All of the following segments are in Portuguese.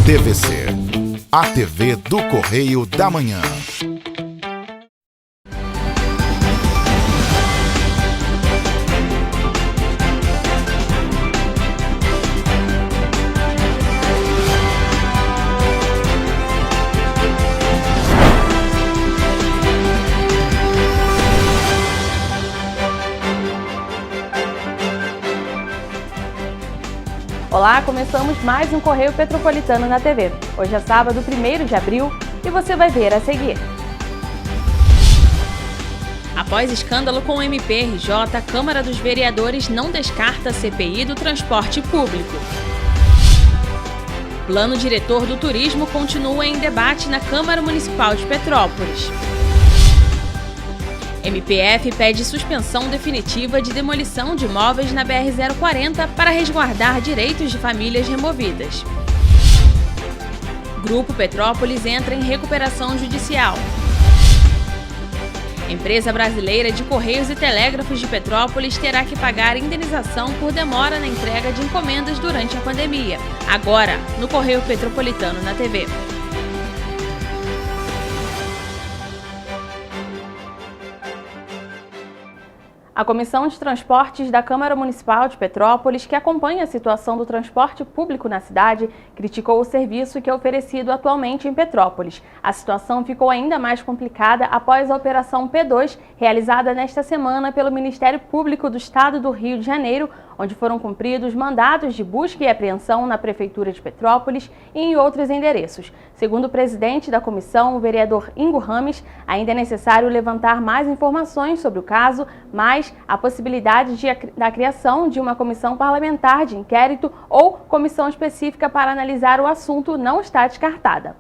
TVC, a TV do Correio da Manhã. Olá, começamos mais um Correio Petropolitano na TV. Hoje é sábado, 1º de abril, e você vai ver a seguir. Após escândalo com o MPRJ, a Câmara dos Vereadores não descarta a CPI do transporte público. Plano diretor do turismo continua em debate na Câmara Municipal de Petrópolis. MPF pede suspensão definitiva de demolição de imóveis na BR-040 para resguardar direitos de famílias removidas. Grupo Petrópolis entra em recuperação judicial. Empresa brasileira de Correios e Telégrafos de Petrópolis terá que pagar indenização por demora na entrega de encomendas durante a pandemia. Agora, no Correio Petropolitano na TV. A Comissão de Transportes da Câmara Municipal de Petrópolis, que acompanha a situação do transporte público na cidade, criticou o serviço que é oferecido atualmente em Petrópolis. A situação ficou ainda mais complicada após a Operação P2, realizada nesta semana pelo Ministério Público do Estado do Rio de Janeiro, onde foram cumpridos mandados de busca e apreensão na Prefeitura de Petrópolis e em outros endereços. Segundo o presidente da comissão, o vereador Ingo Rames, ainda é necessário levantar mais informações sobre o caso, mas a possibilidade da criação de uma comissão parlamentar de inquérito ou comissão específica para analisar o assunto não está descartada.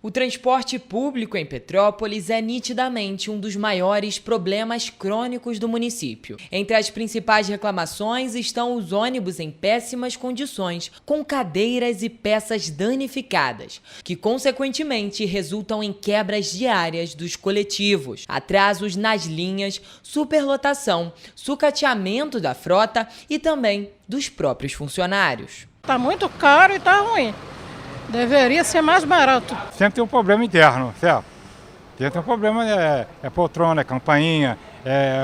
O transporte público em Petrópolis é nitidamente um dos maiores problemas crônicos do município. Entre as principais reclamações estão os ônibus em péssimas condições, com cadeiras e peças danificadas, que consequentemente resultam em quebras diárias dos coletivos, atrasos nas linhas, superlotação, sucateamento da frota e também dos próprios funcionários. Tá muito caro e tá ruim. Deveria ser mais barato. Sempre tem um problema interno, certo? Sempre tem um problema, poltrona, campainha,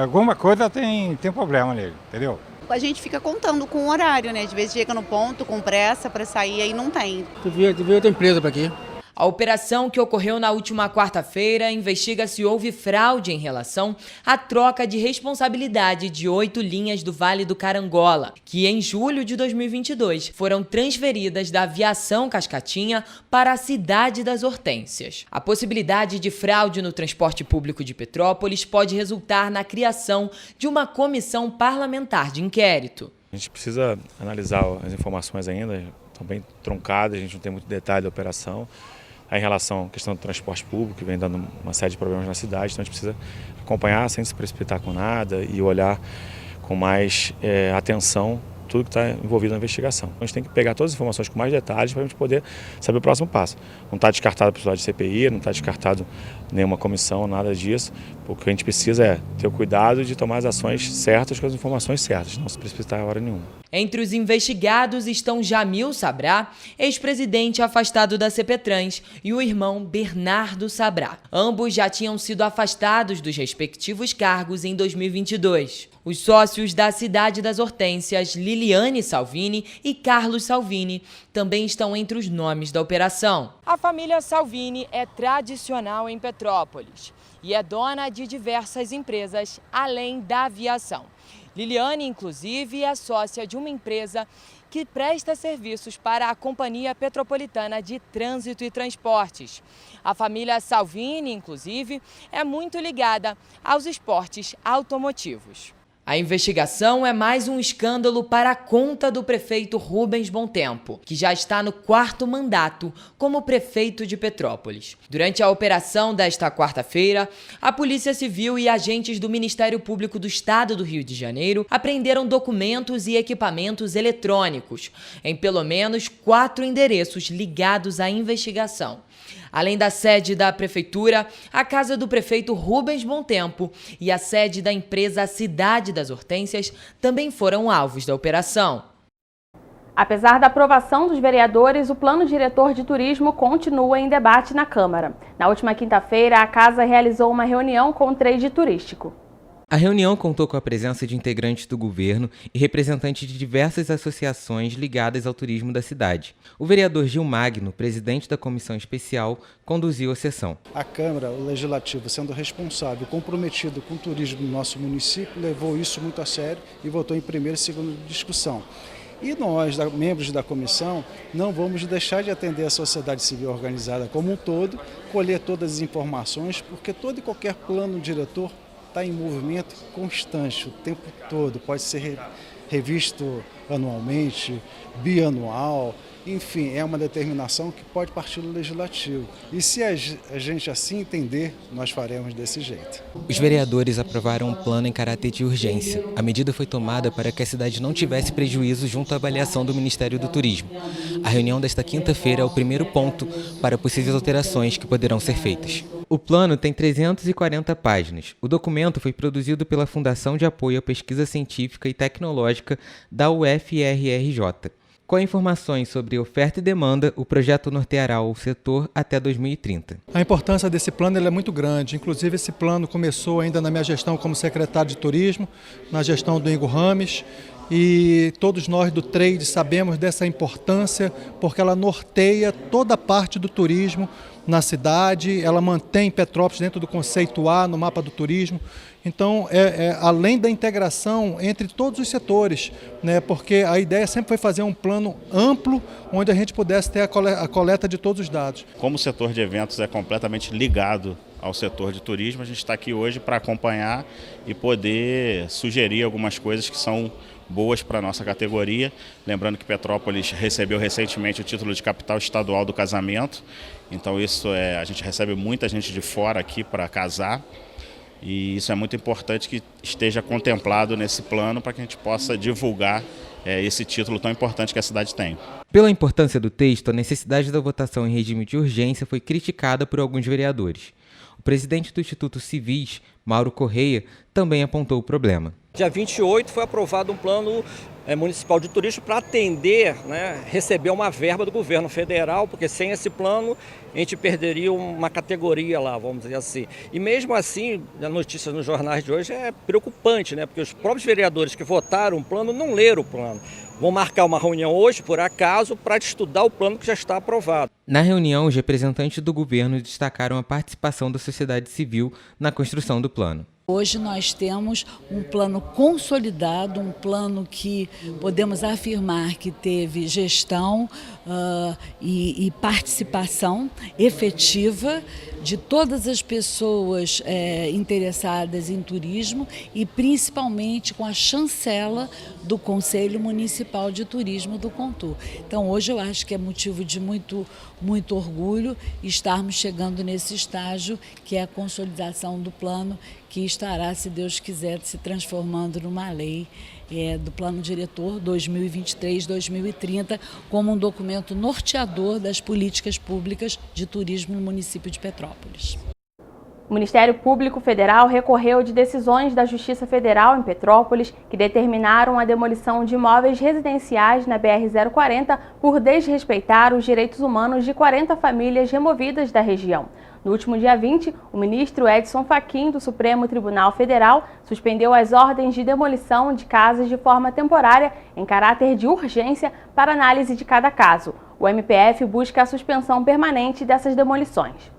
alguma coisa tem problema nele, entendeu? A gente fica contando com o horário, né? De vez chega no ponto com pressa para sair, aí não tem. Devia outra empresa para aqui. A operação, que ocorreu na última quarta-feira, investiga se houve fraude em relação à troca de responsabilidade de 8 linhas do Vale do Carangola, que em julho de 2022 foram transferidas da Aviação Cascatinha para a cidade das Hortênsias. A possibilidade de fraude no transporte público de Petrópolis pode resultar na criação de uma comissão parlamentar de inquérito. A gente precisa analisar as informações ainda, estão bem truncadas, a gente não tem muito detalhe da operação. Em relação à questão do transporte público, que vem dando uma série de problemas na cidade, então a gente precisa acompanhar sem se precipitar com nada e olhar com mais atenção tudo que está envolvido na investigação. A gente tem que pegar todas as informações com mais detalhes para a gente poder saber o próximo passo. Não está descartado a possibilidade de CPI, não está descartado nenhuma comissão, nada disso. O que a gente precisa é ter o cuidado de tomar as ações certas com as informações certas, não se precipitar em hora nenhuma. Entre os investigados estão Jamil Sabrá, ex-presidente afastado da CPTrans, e o irmão Bernardo Sabrá. Ambos já tinham sido afastados dos respectivos cargos em 2022. Os sócios da Cidade das Hortênsias, Liliane Salvini e Carlos Salvini, também estão entre os nomes da operação. A família Salvini é tradicional em Petrópolis e é dona de diversas empresas, além da aviação. Liliane, inclusive, é sócia de uma empresa que presta serviços para a Companhia Petropolitana de Trânsito e Transportes. A família Salvini, inclusive, é muito ligada aos esportes automotivos. A investigação é mais um escândalo para a conta do prefeito Rubens Bontempo, que já está no 4º mandato como prefeito de Petrópolis. Durante a operação desta quarta-feira, a Polícia Civil e agentes do Ministério Público do Estado do Rio de Janeiro apreenderam documentos e equipamentos eletrônicos em pelo menos 4 endereços ligados à investigação. Além da sede da Prefeitura, a casa do prefeito Rubens Bontempo e a sede da empresa Cidade das Hortênsias também foram alvos da operação. Apesar da aprovação dos vereadores, o plano diretor de turismo continua em debate na Câmara. Na última quinta-feira, a Casa realizou uma reunião com o trade turístico. A reunião contou com a presença de integrantes do governo e representantes de diversas associações ligadas ao turismo da cidade. O vereador Gil Magno, presidente da comissão especial, conduziu a sessão. A Câmara, o Legislativo, sendo responsável, comprometido com o turismo do nosso município, levou isso muito a sério e votou em primeira e segunda discussão. E nós, membros da comissão, não vamos deixar de atender a sociedade civil organizada como um todo, colher todas as informações, porque todo e qualquer plano diretor está em movimento constante o tempo todo, pode ser revisto anualmente, bianual, enfim, é uma determinação que pode partir do Legislativo. E se a gente assim entender, nós faremos desse jeito. Os vereadores aprovaram um plano em caráter de urgência. A medida foi tomada para que a cidade não tivesse prejuízo junto à avaliação do Ministério do Turismo. A reunião desta quinta-feira é o primeiro ponto para possíveis alterações que poderão ser feitas. O plano tem 340 páginas. O documento foi produzido pela Fundação de Apoio à Pesquisa Científica e Tecnológica da UFRRJ. Com informações sobre oferta e demanda, o projeto norteará o setor até 2030. A importância desse plano é muito grande. Inclusive, esse plano começou ainda na minha gestão como secretário de turismo, na gestão do Ingo Rames. E todos nós do trade sabemos dessa importância porque ela norteia toda a parte do turismo na cidade, ela mantém Petrópolis dentro do conceito A no mapa do turismo. Então, além da integração entre todos os setores, né, porque a ideia sempre foi fazer um plano amplo onde a gente pudesse ter a coleta de todos os dados. Como o setor de eventos é completamente ligado ao setor de turismo, a gente está aqui hoje para acompanhar e poder sugerir algumas coisas que são boas para a nossa categoria. Lembrando que Petrópolis recebeu recentemente o título de capital estadual do casamento, então isso a gente recebe muita gente de fora aqui para casar e isso é muito importante que esteja contemplado nesse plano para que a gente possa divulgar esse título tão importante que a cidade tem. Pela importância do texto, a necessidade da votação em regime de urgência foi criticada por alguns vereadores. O presidente do Instituto Civis, Mauro Correia, também apontou o problema. Dia 28 foi aprovado um plano municipal de turismo para atender, receber uma verba do governo federal, porque sem esse plano a gente perderia uma categoria lá, vamos dizer assim. E mesmo assim, a notícia nos jornais de hoje é preocupante, porque os próprios vereadores que votaram o plano não leram o plano. Vão marcar uma reunião hoje, por acaso, para estudar o plano que já está aprovado. Na reunião, os representantes do governo destacaram a participação da sociedade civil na construção do plano. Hoje nós temos um plano consolidado, um plano que podemos afirmar que teve gestão e participação efetiva de todas as pessoas interessadas em turismo e principalmente com a chancela do Conselho Municipal de Turismo do Contur. Então hoje eu acho que é motivo de muito orgulho estarmos chegando nesse estágio que é a consolidação do plano que estará, se Deus quiser, se transformando numa lei do Plano Diretor 2023-2030 como um documento norteador das políticas públicas de turismo no município de Petrópolis. O Ministério Público Federal recorreu de decisões da Justiça Federal em Petrópolis que determinaram a demolição de imóveis residenciais na BR-040 por desrespeitar os direitos humanos de 40 famílias removidas da região. No último dia 20, o ministro Edson Fachin, do Supremo Tribunal Federal, suspendeu as ordens de demolição de casas de forma temporária em caráter de urgência para análise de cada caso. O MPF busca a suspensão permanente dessas demolições.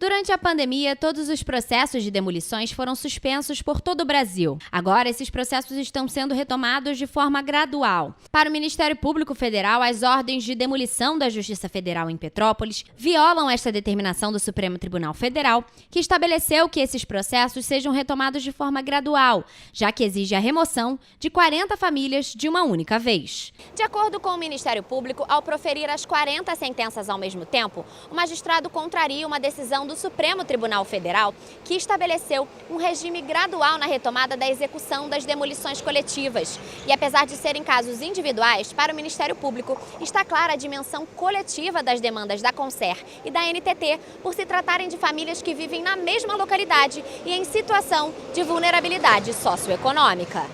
Durante a pandemia, todos os processos de demolições foram suspensos por todo o Brasil. Agora, esses processos estão sendo retomados de forma gradual. Para o Ministério Público Federal, as ordens de demolição da Justiça Federal em Petrópolis violam esta determinação do Supremo Tribunal Federal, que estabeleceu que esses processos sejam retomados de forma gradual, já que exige a remoção de 40 famílias de uma única vez. De acordo com o Ministério Público, ao proferir as 40 sentenças ao mesmo tempo, o magistrado contraria uma decisão do Supremo Tribunal Federal, que estabeleceu um regime gradual na retomada da execução das demolições coletivas. E apesar de serem casos individuais, para o Ministério Público está clara a dimensão coletiva das demandas da Concer e da NTT por se tratarem de famílias que vivem na mesma localidade e em situação de vulnerabilidade socioeconômica.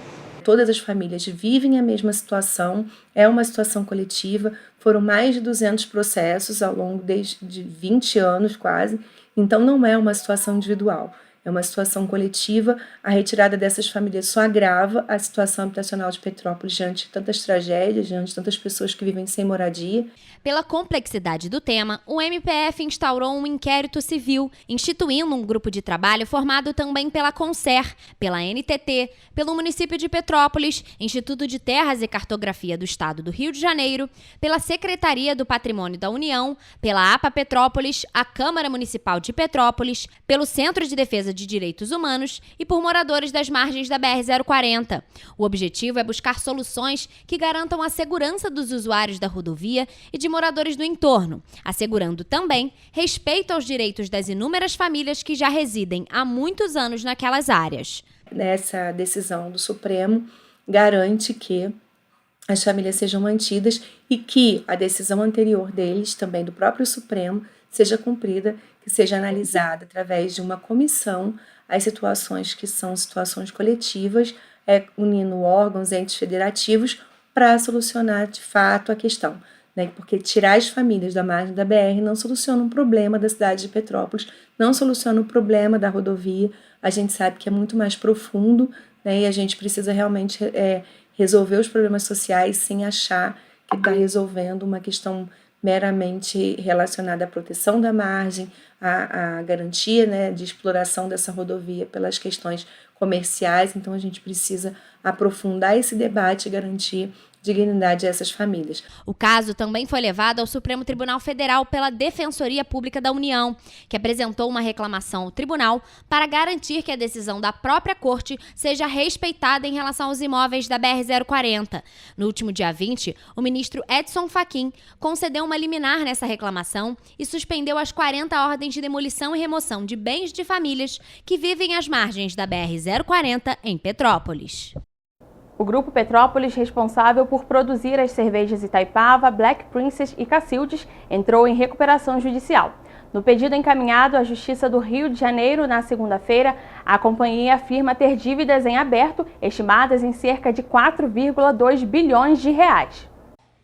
Todas as famílias vivem a mesma situação, é uma situação coletiva, foram mais de 200 processos ao longo de 20 anos quase, então não é uma situação individual. É uma situação coletiva, a retirada dessas famílias só agrava a situação habitacional de Petrópolis diante de tantas tragédias, diante de tantas pessoas que vivem sem moradia. Pela complexidade do tema, o MPF instaurou um inquérito civil, instituindo um grupo de trabalho formado também pela Concer, pela NTT, pelo município de Petrópolis, Instituto de Terras e Cartografia do Estado do Rio de Janeiro, pela Secretaria do Patrimônio da União, pela APA Petrópolis, a Câmara Municipal de Petrópolis, pelo Centro de Defesa de Direitos Humanos e por moradores das margens da BR-040. O objetivo é buscar soluções que garantam a segurança dos usuários da rodovia e de moradores do entorno, assegurando também respeito aos direitos das inúmeras famílias que já residem há muitos anos naquelas áreas. Essa decisão do Supremo garante que as famílias sejam mantidas e que a decisão anterior deles, também do próprio Supremo, seja cumprida, que seja analisada através de uma comissão as situações que são situações coletivas, unindo órgãos, entes federativos, para solucionar de fato a questão. Porque tirar as famílias da margem da BR não soluciona um problema da cidade de Petrópolis, não soluciona o problema da rodovia, a gente sabe que é muito mais profundo, e a gente precisa realmente resolver os problemas sociais sem achar que está resolvendo uma questão meramente relacionada à proteção da margem, à garantia de exploração dessa rodovia pelas questões comerciais. Então a gente precisa aprofundar esse debate e garantir dignidade a essas famílias. O caso também foi levado ao Supremo Tribunal Federal pela Defensoria Pública da União, que apresentou uma reclamação ao tribunal para garantir que a decisão da própria corte seja respeitada em relação aos imóveis da BR-040. No último dia 20, o ministro Edson Fachin concedeu uma liminar nessa reclamação e suspendeu as 40 ordens de demolição e remoção de bens de famílias que vivem às margens da BR-040 em Petrópolis. O Grupo Petrópolis, responsável por produzir as cervejas Itaipava, Black Princess e Cacildes, entrou em recuperação judicial. No pedido encaminhado à Justiça do Rio de Janeiro na segunda-feira, a companhia afirma ter dívidas em aberto, estimadas em cerca de 4,2 bilhões de reais.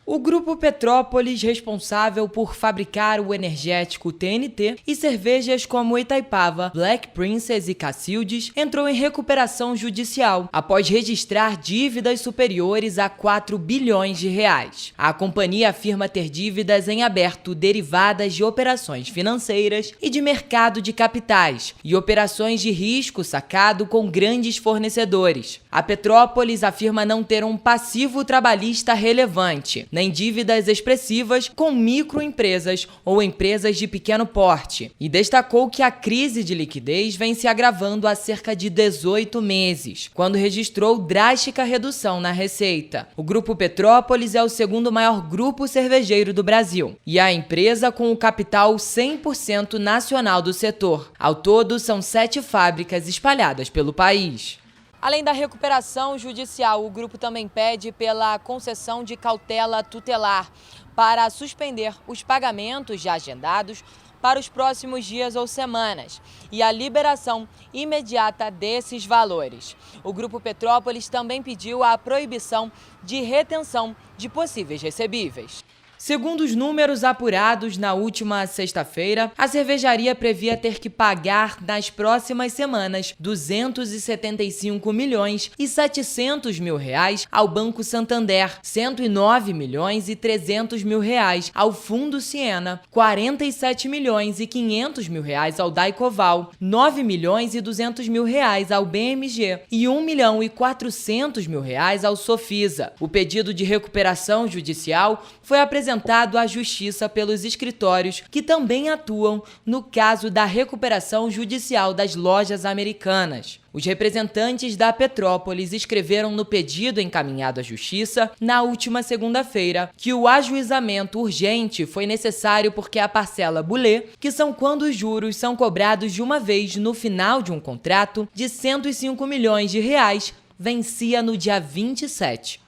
O Grupo Petrópolis, responsável por fabricar o energético TNT e cervejas como Itaipava, Black Princess e Cacildes, entrou em recuperação judicial após registrar dívidas superiores a 4 bilhões de reais. A companhia afirma ter dívidas em aberto derivadas de operações financeiras e de mercado de capitais e operações de risco sacado com grandes fornecedores. A Petrópolis afirma não ter um passivo trabalhista relevante, nem dívidas expressivas com microempresas ou empresas de pequeno porte, e destacou que a crise de liquidez vem se agravando há cerca de 18 meses, quando registrou drástica redução na receita. O Grupo Petrópolis é o segundo maior grupo cervejeiro do Brasil e a empresa com o capital 100% nacional do setor. Ao todo, são 7 fábricas espalhadas pelo país. Além da recuperação judicial, o grupo também pede pela concessão de cautela tutelar para suspender os pagamentos já agendados para os próximos dias ou semanas e a liberação imediata desses valores. O Grupo Petrópolis também pediu a proibição de retenção de possíveis recebíveis. Segundo os números apurados na última sexta-feira, a cervejaria previa ter que pagar nas próximas semanas 275 milhões e 700 mil reais ao Banco Santander, 109 milhões e 300 mil reais ao Fundo Siena, 47 milhões e 500 mil reais ao Daicoval, 9 milhões e 200 mil reais ao BMG e 1 milhão e 400 mil reais ao Sofisa. O pedido de recuperação judicial foi apresentado à Justiça pelos escritórios que também atuam no caso da recuperação judicial das lojas americanas. Os representantes da Petrópolis escreveram no pedido encaminhado à Justiça, na última segunda-feira, que o ajuizamento urgente foi necessário porque a parcela bulê, que são quando os juros são cobrados de uma vez no final de um contrato, de 105 milhões de reais, vencia no dia 27.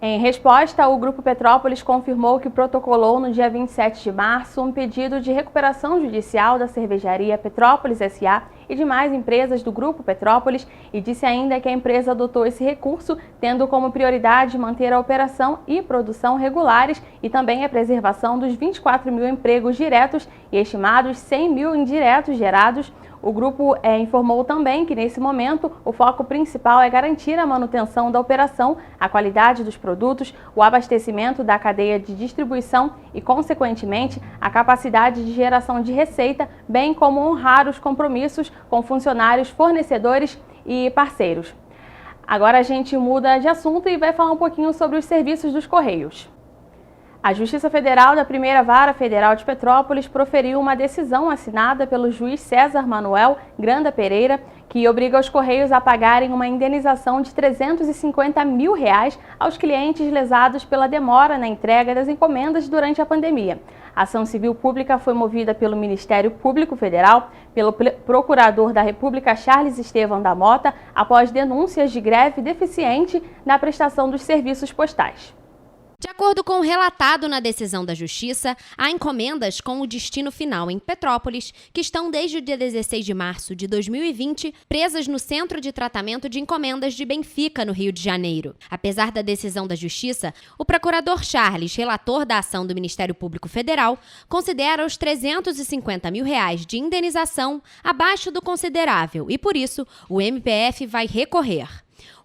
Em resposta, o Grupo Petrópolis confirmou que protocolou no dia 27 de março um pedido de recuperação judicial da cervejaria Petrópolis S.A. e demais empresas do Grupo Petrópolis e disse ainda que a empresa adotou esse recurso tendo como prioridade manter a operação e produção regulares e também a preservação dos 24 mil empregos diretos e estimados 100 mil indiretos gerados. O grupo informou também que, nesse momento, o foco principal é garantir a manutenção da operação, a qualidade dos produtos, o abastecimento da cadeia de distribuição e, consequentemente, a capacidade de geração de receita, bem como honrar os compromissos com funcionários, fornecedores e parceiros. Agora a gente muda de assunto e vai falar um pouquinho sobre os serviços dos Correios. A Justiça Federal da Primeira Vara Federal de Petrópolis proferiu uma decisão assinada pelo juiz César Manuel Granda Pereira, que obriga os Correios a pagarem uma indenização de R$ 350 mil aos clientes lesados pela demora na entrega das encomendas durante a pandemia. A ação civil pública foi movida pelo Ministério Público Federal, pelo Procurador da República Charles Estevam da Mota, após denúncias de greve deficiente na prestação dos serviços postais. De acordo com o relatado na decisão da Justiça, há encomendas com o destino final em Petrópolis que estão desde o dia 16 de março de 2020 presas no Centro de Tratamento de Encomendas de Benfica, no Rio de Janeiro. Apesar da decisão da Justiça, o procurador Charles, relator da ação do Ministério Público Federal, considera os R$ 350 mil de indenização abaixo do considerável e, por isso, o MPF vai recorrer.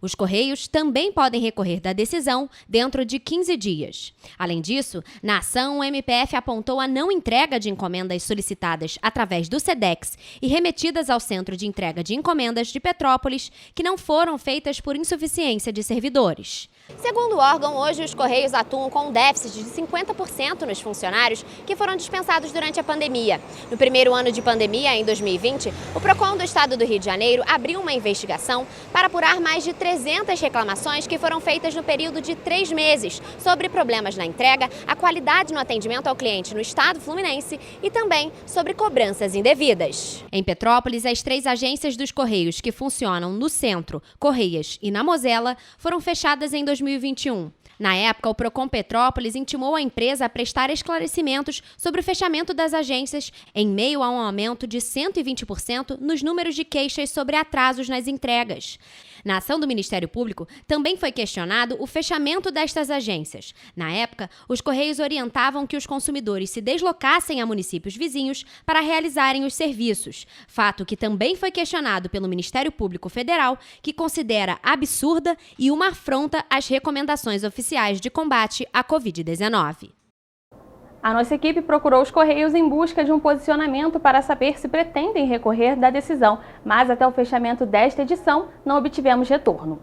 Os Correios também podem recorrer da decisão dentro de 15 dias. Além disso, na ação, o MPF apontou a não entrega de encomendas solicitadas através do SEDEX e remetidas ao Centro de Entrega de Encomendas de Petrópolis, que não foram feitas por insuficiência de servidores. Segundo o órgão, hoje os Correios atuam com um déficit de 50% nos funcionários que foram dispensados durante a pandemia. No primeiro ano de pandemia, em 2020, o PROCON do Estado do Rio de Janeiro abriu uma investigação para apurar mais de 300 reclamações que foram feitas no período de 3 meses sobre problemas na entrega, a qualidade no atendimento ao cliente no Estado fluminense e também sobre cobranças indevidas. Em Petrópolis, as 3 agências dos Correios que funcionam no Centro, Correias e na Mosela foram fechadas em 2021. Na época, o PROCON Petrópolis intimou a empresa a prestar esclarecimentos sobre o fechamento das agências em meio a um aumento de 120% nos números de queixas sobre atrasos nas entregas. Na ação do Ministério Público, também foi questionado o fechamento destas agências. Na época, os Correios orientavam que os consumidores se deslocassem a municípios vizinhos para realizarem os serviços, fato que também foi questionado pelo Ministério Público Federal, que considera absurda e uma afronta às recomendações oficiais de combate à Covid-19. A nossa equipe procurou os Correios em busca de um posicionamento para saber se pretendem recorrer da decisão, mas até o fechamento desta edição não obtivemos retorno.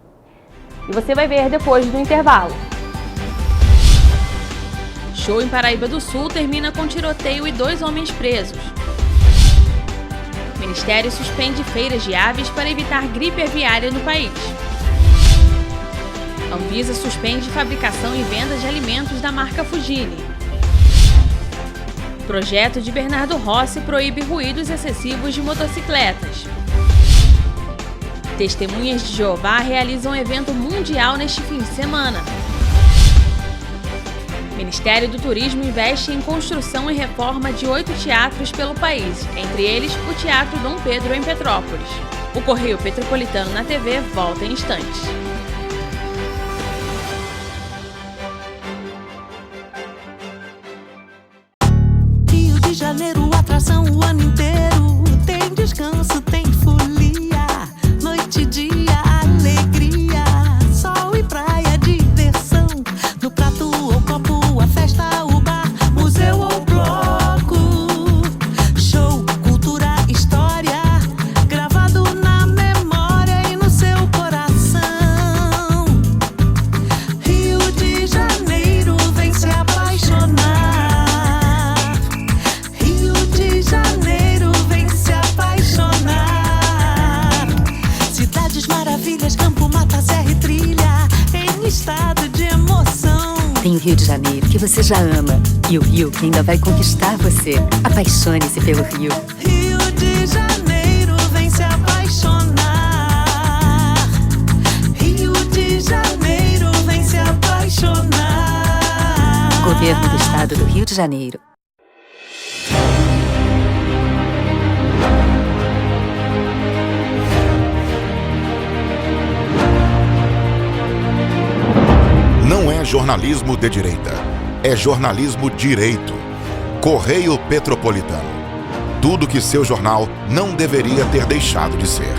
E você vai ver depois do intervalo. Show em Paraíba do Sul termina com tiroteio e 2 homens presos. O Ministério suspende feiras de aves para evitar gripe aviária no país. A Anvisa suspende fabricação e venda de alimentos da marca Fugini. O projeto de Bernardo Rossi proíbe ruídos excessivos de motocicletas. Testemunhas de Jeová realizam um evento mundial neste fim de semana. O Ministério do Turismo investe em construção e reforma de 8 teatros pelo país, entre eles o Teatro Dom Pedro em Petrópolis. O Correio Petropolitano na TV volta em instantes. Janeiro, atração o ano inteiro. Tem descanso, tem folia. Noite e dia, alegria. Sol e praia, diversão. No prato ou copo, a festa, o bar, museu ou bloco. Show, cultura, história. Gravado na memória e no seu coração. Rio de Janeiro, vem se apaixonar. Janeiro, vem se apaixonar. Cidades maravilhas, campo, mata, serra e trilha, em estado de emoção. Tem o Rio de Janeiro, que você já ama, e o Rio, que ainda vai conquistar você. Apaixone-se pelo Rio. Rio de Janeiro, vem se apaixonar. Rio de Janeiro, vem se apaixonar. Estado do Rio de Janeiro. Não é jornalismo de direita, é jornalismo direito. Correio Petropolitano. Tudo que seu jornal não deveria ter deixado de ser.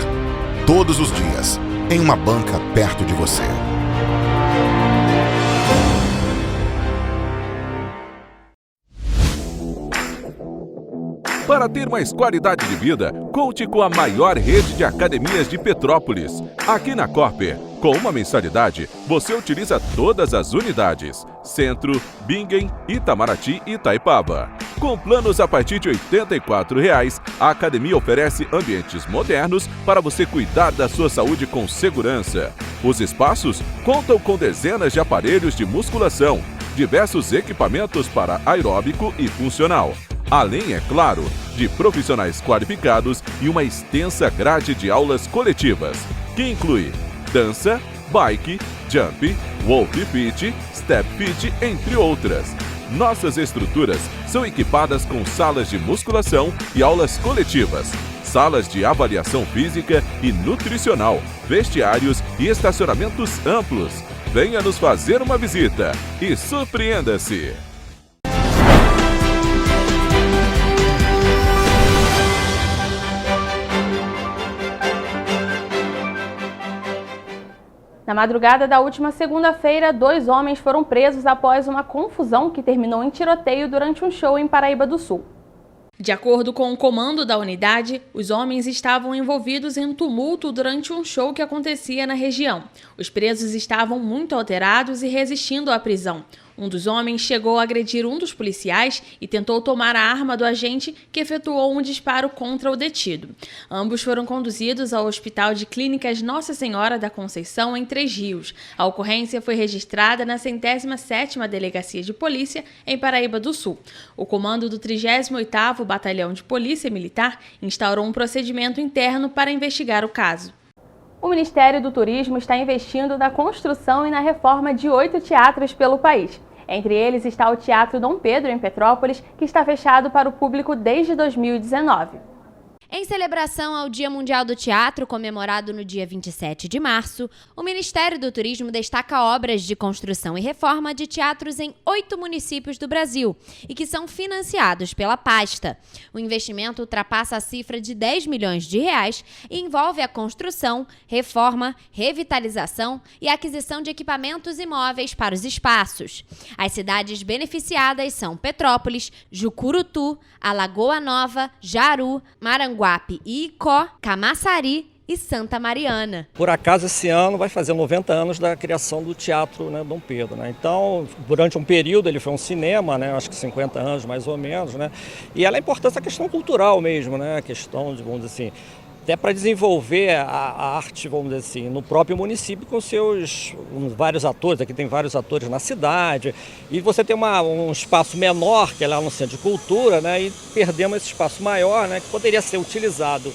Todos os dias, em uma banca perto de você. Para ter mais qualidade de vida, conte com a maior rede de academias de Petrópolis. Aqui na Corper, com uma mensalidade, você utiliza todas as unidades: Centro, Bingen, Itamaraty e Itaipava. Com planos a partir de R$ 84,00, a academia oferece ambientes modernos para você cuidar da sua saúde com segurança. Os espaços contam com dezenas de aparelhos de musculação, diversos equipamentos para aeróbico e funcional. Além, é claro, de profissionais qualificados e uma extensa grade de aulas coletivas, que inclui dança, bike, jump, wolf fit, step fit, entre outras. Nossas estruturas são equipadas com salas de musculação e aulas coletivas, salas de avaliação física e nutricional, vestiários e estacionamentos amplos. Venha nos fazer uma visita e surpreenda-se! Na madrugada da última segunda-feira, 2 homens foram presos após uma confusão que terminou em tiroteio durante um show em Paraíba do Sul. De acordo com o comando da unidade, os homens estavam envolvidos em um tumulto durante um show que acontecia na região. Os presos estavam muito alterados e resistindo à prisão. Um dos homens chegou a agredir um dos policiais e tentou tomar a arma do agente, que efetuou um disparo contra o detido. Ambos foram conduzidos ao Hospital de Clínicas Nossa Senhora da Conceição, em Três Rios. A ocorrência foi registrada na 107ª Delegacia de Polícia, em Paraíba do Sul. O comando do 38º Batalhão de Polícia Militar instaurou um procedimento interno para investigar o caso. O Ministério do Turismo está investindo na construção e na reforma de 8 teatros pelo país. Entre eles está o Teatro Dom Pedro, em Petrópolis, que está fechado para o público desde 2019. Em celebração ao Dia Mundial do Teatro, comemorado no dia 27 de março, o Ministério do Turismo destaca obras de construção e reforma de teatros em 8 municípios do Brasil e que são financiados pela pasta. O investimento ultrapassa a cifra de R$10 milhões e envolve a construção, reforma, revitalização e aquisição de equipamentos e móveis para os espaços. As cidades beneficiadas são Petrópolis, Jucurutu, Alagoa Nova, Jaru, Maranguape e Icó, Camaçari e Santa Mariana. Por acaso, esse ano vai fazer 90 anos da criação do Teatro, né, Dom Pedro, né? Então, durante um período ele foi um cinema, né, acho que 50 anos mais ou menos, né? E ela é importante a questão cultural mesmo, né? A questão de, vamos dizer assim, até para desenvolver a arte, vamos dizer assim, no próprio município com seus vários atores. Aqui tem vários atores na cidade, e você tem um espaço menor, que é lá no Centro de Cultura, né, e perdemos esse espaço maior, né, que poderia ser utilizado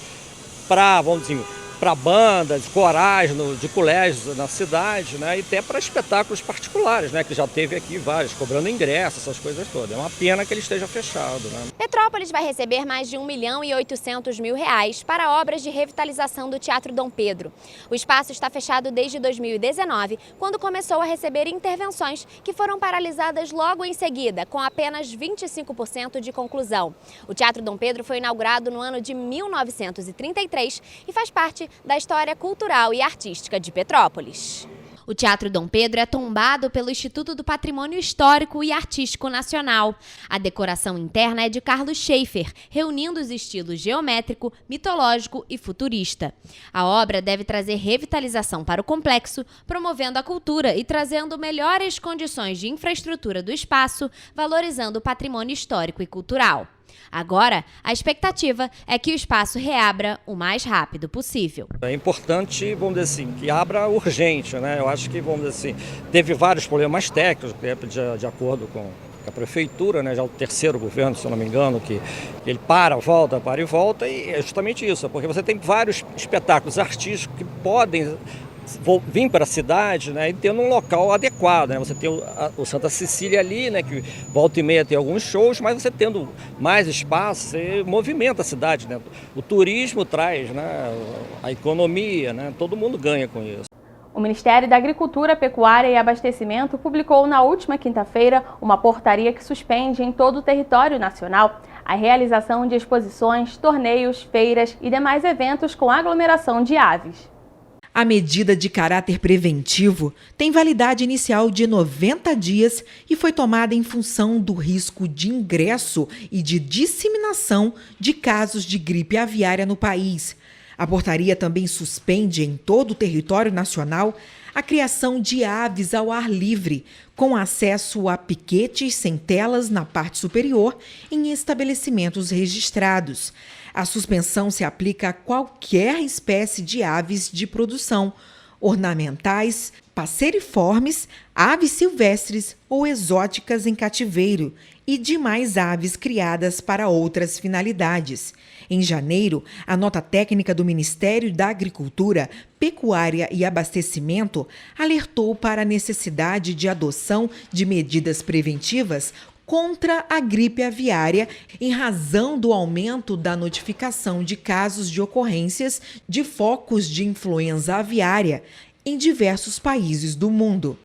para, vamos dizer, para bandas, corais de colégios na cidade, né, e até para espetáculos particulares, né, que já teve aqui vários, cobrando ingressos, essas coisas todas. É uma pena que ele esteja fechado, né? Petrópolis vai receber mais de R$1.800.000 para obras de revitalização do Teatro Dom Pedro. O espaço está fechado desde 2019, quando começou a receber intervenções que foram paralisadas logo em seguida, com apenas 25% de conclusão. O Teatro Dom Pedro foi inaugurado no ano de 1933 e faz parte da história cultural e artística de Petrópolis. O Teatro Dom Pedro é tombado pelo Instituto do Patrimônio Histórico e Artístico Nacional. A decoração interna é de Carlos Schaefer, reunindo os estilos geométrico, mitológico e futurista. A obra deve trazer revitalização para o complexo, promovendo a cultura e trazendo melhores condições de infraestrutura do espaço, valorizando o patrimônio histórico e cultural. Agora, a expectativa é que o espaço reabra o mais rápido possível. É importante, vamos dizer assim, que abra urgente, né? Eu acho que, vamos dizer assim, teve vários problemas técnicos, de acordo com a prefeitura, né? Já o terceiro governo, se eu não me engano, que ele para e volta, e é justamente isso, porque você tem vários espetáculos artísticos que podem vir para a cidade, né, e tendo um local adequado, né? Você tem o Santa Cecília ali, né, que volta e meia tem alguns shows, mas você tendo mais espaço, você movimenta a cidade, né? O turismo traz, né, a economia, né? Todo mundo ganha com isso. O Ministério da Agricultura, Pecuária e Abastecimento publicou na última quinta-feira uma portaria que suspende em todo o território nacional a realização de exposições, torneios, feiras e demais eventos com aglomeração de aves. A medida de caráter preventivo tem validade inicial de 90 dias e foi tomada em função do risco de ingresso e de disseminação de casos de gripe aviária no país. A portaria também suspende em todo o território nacional a criação de aves ao ar livre, com acesso a piquetes sem telas na parte superior em estabelecimentos registrados. A suspensão se aplica a qualquer espécie de aves de produção, ornamentais, passeriformes, aves silvestres ou exóticas em cativeiro e demais aves criadas para outras finalidades. Em janeiro, a nota técnica do Ministério da Agricultura, Pecuária e Abastecimento alertou para a necessidade de adoção de medidas preventivas contra a gripe aviária em razão do aumento da notificação de casos de ocorrências de focos de influenza aviária em diversos países do mundo.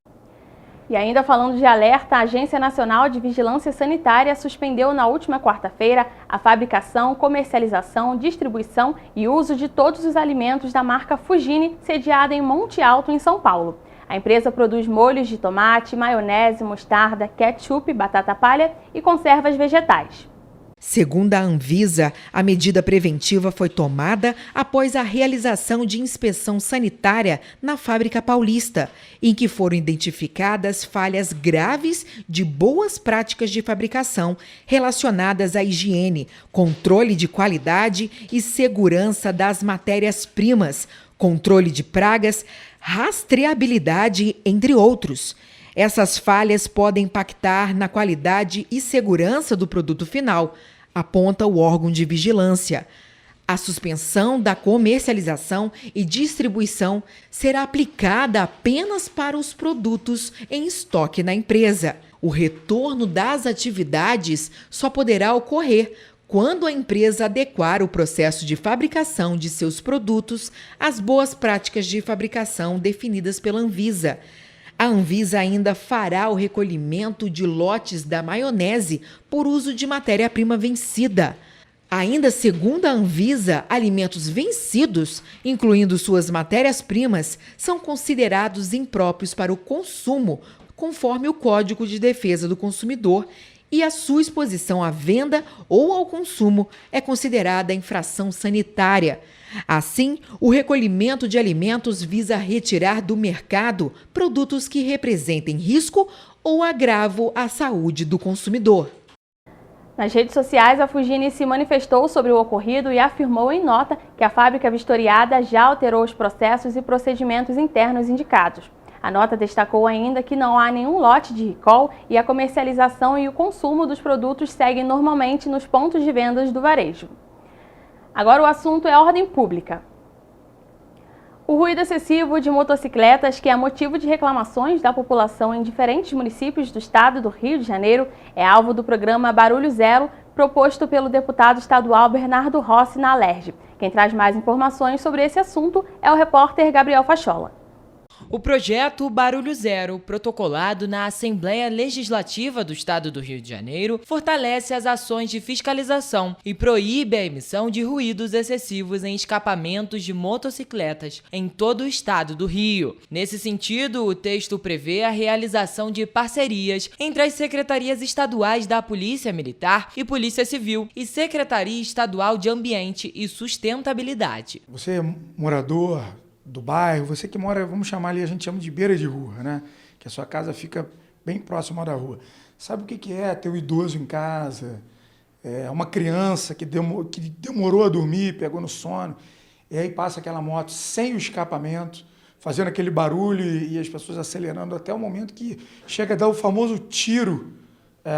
E ainda falando de alerta, a Agência Nacional de Vigilância Sanitária suspendeu na última quarta-feira a fabricação, comercialização, distribuição e uso de todos os alimentos da marca Fugini, sediada em Monte Alto, em São Paulo. A empresa produz molhos de tomate, maionese, mostarda, ketchup, batata palha e conservas vegetais. Segundo a Anvisa, a medida preventiva foi tomada após a realização de inspeção sanitária na fábrica paulista, em que foram identificadas falhas graves de boas práticas de fabricação relacionadas à higiene, controle de qualidade e segurança das matérias-primas, controle de pragas, rastreabilidade, entre outros. Essas falhas podem impactar na qualidade e segurança do produto final, aponta o órgão de vigilância. A suspensão da comercialização e distribuição será aplicada apenas para os produtos em estoque na empresa. O retorno das atividades só poderá ocorrer quando a empresa adequar o processo de fabricação de seus produtos às boas práticas de fabricação definidas pela Anvisa. A Anvisa ainda fará o recolhimento de lotes da maionese por uso de matéria-prima vencida. Ainda segundo a Anvisa, alimentos vencidos, incluindo suas matérias-primas, são considerados impróprios para o consumo, conforme o Código de Defesa do Consumidor, e a sua exposição à venda ou ao consumo é considerada infração sanitária. Assim, o recolhimento de alimentos visa retirar do mercado produtos que representem risco ou agravo à saúde do consumidor. Nas redes sociais, a Fugini se manifestou sobre o ocorrido e afirmou em nota que a fábrica vistoriada já alterou os processos e procedimentos internos indicados. A nota destacou ainda que não há nenhum lote de recall e a comercialização e o consumo dos produtos seguem normalmente nos pontos de vendas do varejo. Agora o assunto é ordem pública. O ruído excessivo de motocicletas, que é motivo de reclamações da população em diferentes municípios do estado do Rio de Janeiro, é alvo do programa Barulho Zero, proposto pelo deputado estadual Bernardo Rossi na Alerj. Quem traz mais informações sobre esse assunto é o repórter Gabriel Fachola. O projeto Barulho Zero, protocolado na Assembleia Legislativa do Estado do Rio de Janeiro, fortalece as ações de fiscalização e proíbe a emissão de ruídos excessivos em escapamentos de motocicletas em todo o estado do Rio. Nesse sentido, o texto prevê a realização de parcerias entre as secretarias estaduais da Polícia Militar e Polícia Civil e Secretaria Estadual de Ambiente e Sustentabilidade. Você é morador do bairro, você que mora, vamos chamar ali, a gente chama de beira de rua, né? Que a sua casa fica bem próxima da rua. Sabe o que é ter um idoso em casa, uma criança que demorou a dormir, pegou no sono, e aí passa aquela moto sem o escapamento, fazendo aquele barulho e as pessoas acelerando até o momento que chega a dar o famoso tiro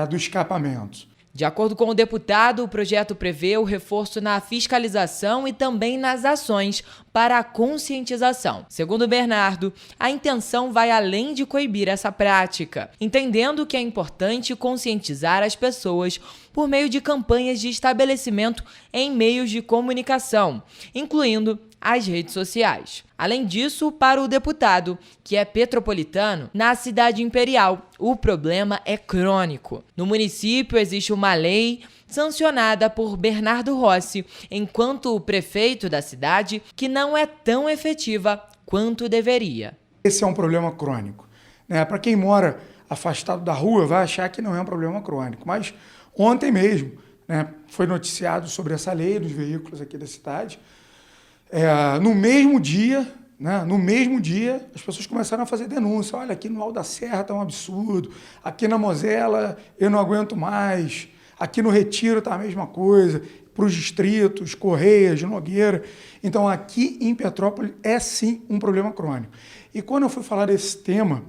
do escapamento. De acordo com o deputado, o projeto prevê o reforço na fiscalização e também nas ações para a conscientização. Segundo Bernardo, a intenção vai além de coibir essa prática, entendendo que é importante conscientizar as pessoas por meio de campanhas de estabelecimento em meios de comunicação, incluindo as redes sociais. Além disso, para o deputado, que é petropolitano, na cidade imperial, o problema é crônico. No município existe uma lei sancionada por Bernardo Rossi, enquanto o prefeito da cidade, que não é tão efetiva quanto deveria. Esse é um problema crônico, né? Para quem mora afastado da rua, vai achar que não é um problema crônico, mas ontem mesmo, né, foi noticiado sobre essa lei nos veículos aqui da cidade. No mesmo dia, as pessoas começaram a fazer denúncia. Olha, aqui no Alto da Serra está um absurdo, aqui na Mosela eu não aguento mais, aqui no Retiro está a mesma coisa, para os distritos, Correias, de Nogueira. Então, aqui em Petrópolis é sim um problema crônico. E quando eu fui falar desse tema,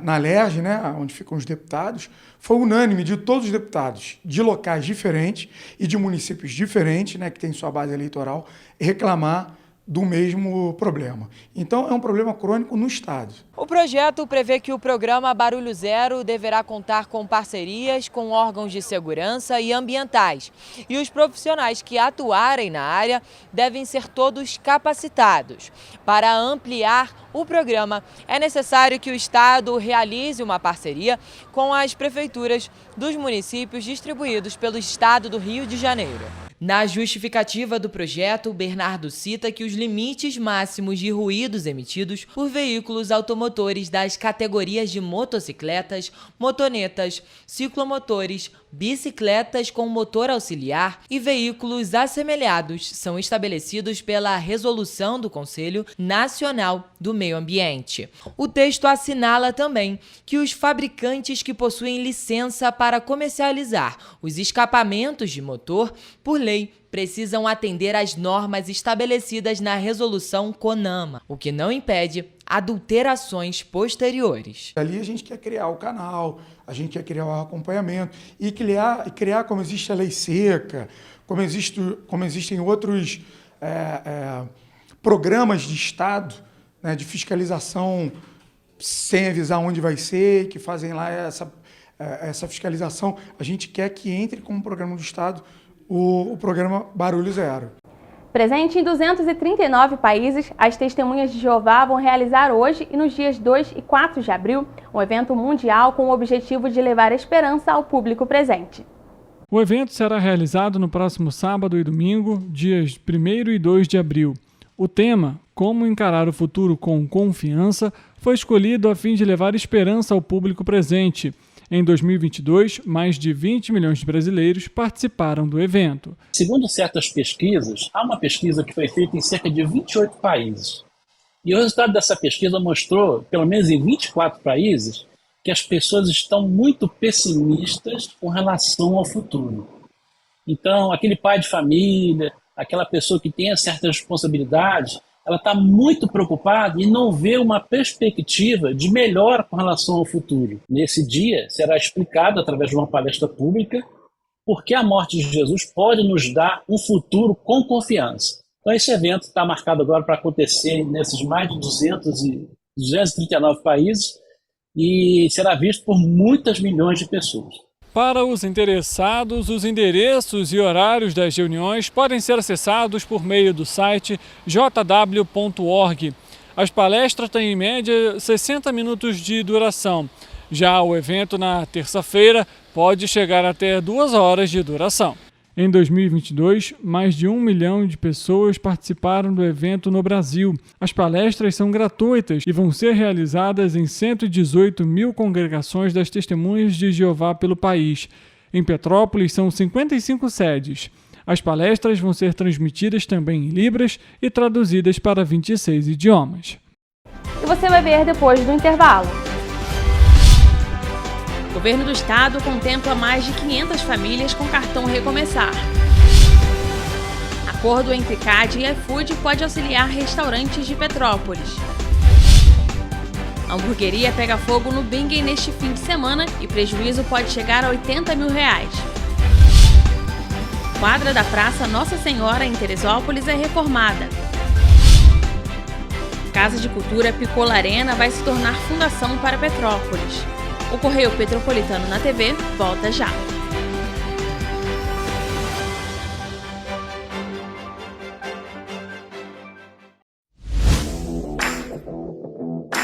na LERJ, né, onde ficam os deputados, foi unânime de todos os deputados de locais diferentes e de municípios diferentes, né, que têm sua base eleitoral, reclamar do mesmo problema. Então, é um problema crônico no Estado. O projeto prevê que o programa Barulho Zero deverá contar com parcerias com órgãos de segurança e ambientais. E os profissionais que atuarem na área devem ser todos capacitados. Para ampliar o programa, é necessário que o Estado realize uma parceria com as prefeituras dos municípios distribuídos pelo Estado do Rio de Janeiro. Na justificativa do projeto, Bernardo cita que os limites máximos de ruídos emitidos por veículos automotores das categorias de motocicletas, motonetas, ciclomotores, bicicletas com motor auxiliar e veículos assemelhados são estabelecidos pela Resolução do Conselho Nacional do Meio Ambiente. O texto assinala também que os fabricantes que possuem licença para comercializar os escapamentos de motor, por lei, precisam atender às normas estabelecidas na Resolução CONAMA, o que não impede adulterações posteriores. Ali a gente quer criar o canal, a gente quer criar o acompanhamento e criar como existe a lei seca, como existem outros programas de Estado, né, de fiscalização sem avisar onde vai ser, que fazem lá essa fiscalização. A gente quer que entre como programa do Estado o programa Barulho Zero. Presente em 239 países, as Testemunhas de Jeová vão realizar hoje e nos dias 2 e 4 de abril um evento mundial com o objetivo de levar esperança ao público presente. O evento será realizado no próximo sábado e domingo, dias 1º e 2 de abril. O tema, Como encarar o futuro com confiança, foi escolhido a fim de levar esperança ao público presente. Em 2022, mais de 20 milhões de brasileiros participaram do evento. Segundo certas pesquisas, há uma pesquisa que foi feita em cerca de 28 países. E o resultado dessa pesquisa mostrou, pelo menos em 24 países, que as pessoas estão muito pessimistas com relação ao futuro. Então, aquele pai de família, aquela pessoa que tem certas responsabilidades, ela está muito preocupada e não vê uma perspectiva de melhora com relação ao futuro. Nesse dia, será explicado, através de uma palestra pública, por que a morte de Jesus pode nos dar um futuro com confiança. Então, esse evento está marcado agora para acontecer nesses mais de 239 países e será visto por muitas milhões de pessoas. Para os interessados, os endereços e horários das reuniões podem ser acessados por meio do site jw.org. As palestras têm em média 60 minutos de duração. Já o evento na terça-feira pode chegar até 2 horas de duração. Em 2022, mais de 1 milhão de pessoas participaram do evento no Brasil. As palestras são gratuitas e vão ser realizadas em 118 mil congregações das Testemunhas de Jeová pelo país. Em Petrópolis, são 55 sedes. As palestras vão ser transmitidas também em Libras e traduzidas para 26 idiomas. E você vai ver depois do intervalo. O governo do estado contempla mais de 500 famílias com cartão Recomeçar. Acordo entre CAD e iFood pode auxiliar restaurantes de Petrópolis. A hamburgueria pega fogo no Bingen neste fim de semana e prejuízo pode chegar a R$80 mil. Quadra da Praça Nossa Senhora, em Teresópolis, é reformada. Casa de Cultura Piccola Arena vai se tornar fundação para Petrópolis. O Correio Petropolitano na TV volta já.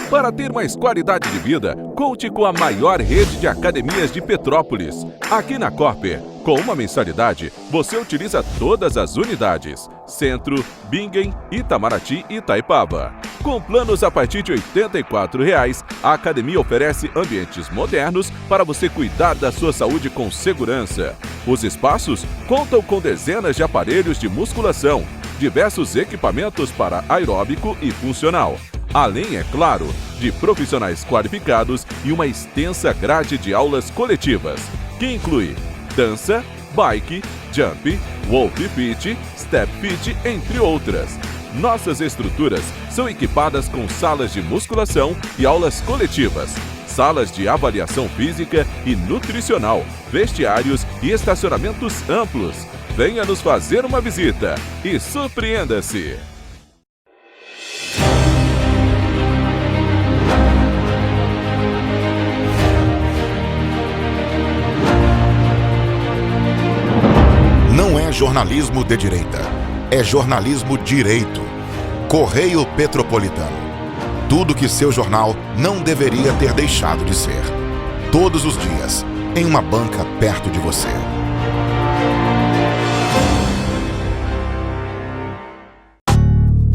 Para ter mais qualidade de vida, conte com a maior rede de academias de Petrópolis. Aqui na Corper, com uma mensalidade, você utiliza todas as unidades: Centro, Bingen, Itamaraty e Itaipava. Com planos a partir de R$ 84,00, a academia oferece ambientes modernos para você cuidar da sua saúde com segurança. Os espaços contam com dezenas de aparelhos de musculação, diversos equipamentos para aeróbico e funcional. Além, é claro, de profissionais qualificados e uma extensa grade de aulas coletivas, que inclui dança, bike, jump, wolf fit, step fit, entre outras. Nossas estruturas são equipadas com salas de musculação e aulas coletivas, salas de avaliação física e nutricional, vestiários e estacionamentos amplos. Venha nos fazer uma visita e surpreenda-se! Não é jornalismo de direita, é jornalismo direito. Correio Petropolitano. Tudo que seu jornal não deveria ter deixado de ser. Todos os dias, em uma banca perto de você.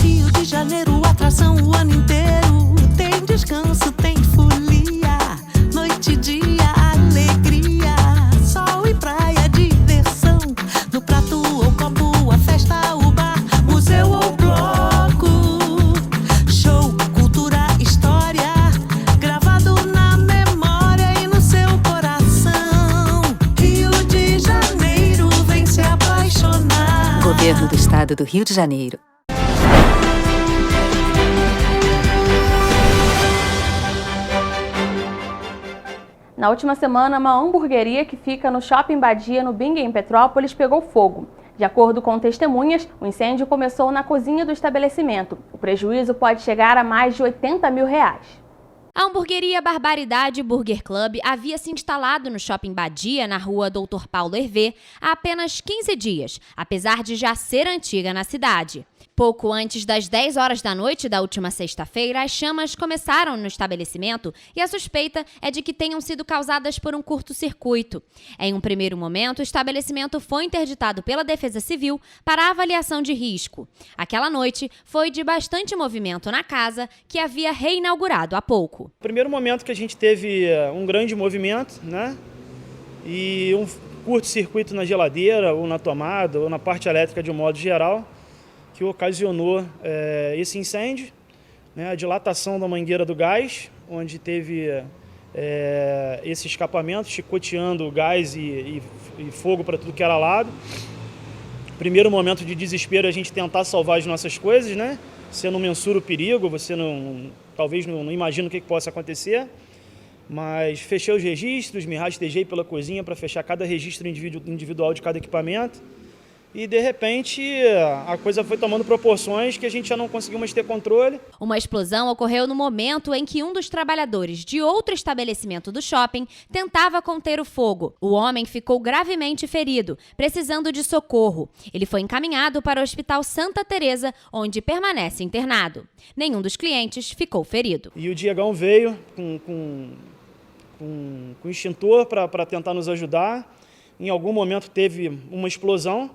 Rio de Janeiro, atração o ano inteiro. Tem descanso, tem folia. Noite e dia, alegria. Sol e praia, diversão. No prato ou copo, a festa, o bar, museu ou bloco. Show, cultura, história. Gravado na memória e no seu coração. Rio de Janeiro, vem se apaixonar. Governo do Estado do Rio de Janeiro. Na última semana, uma hamburgueria que fica no Shopping Badia, no Bingen, em Petrópolis, pegou fogo. De acordo com testemunhas, o incêndio começou na cozinha do estabelecimento. O prejuízo pode chegar a mais de R$80 mil. A hamburgueria Barbaridade Burger Club havia se instalado no Shopping Badia, na rua Dr. Paulo Hervé, há apenas 15 dias, apesar de já ser antiga na cidade. Pouco antes das 10 horas da noite da última sexta-feira, as chamas começaram no estabelecimento e a suspeita é de que tenham sido causadas por um curto-circuito. Em um primeiro momento, o estabelecimento foi interditado pela Defesa Civil para avaliação de risco. Aquela noite foi de bastante movimento na casa, que havia reinaugurado há pouco. Primeiro momento que a gente teve um grande movimento, né? E um curto-circuito na geladeira, ou na tomada, ou na parte elétrica de um modo geral, que ocasionou esse incêndio, né, a dilatação da mangueira do gás, onde teve esse escapamento, chicoteando o gás e fogo para tudo que era lado. Primeiro momento de desespero, a gente tentar salvar as nossas coisas, né? Você não mensura o perigo, você talvez não imagina o que possa acontecer, mas fechei os registros, me rastejei pela cozinha para fechar cada registro individual de cada equipamento. E, de repente, a coisa foi tomando proporções que a gente já não conseguiu mais ter controle. Uma explosão ocorreu no momento em que um dos trabalhadores de outro estabelecimento do shopping tentava conter o fogo. O homem ficou gravemente ferido, precisando de socorro. Ele foi encaminhado para o Hospital Santa Teresa, onde permanece internado. Nenhum dos clientes ficou ferido. E o Diegão veio com extintor para tentar nos ajudar. Em algum momento teve uma explosão,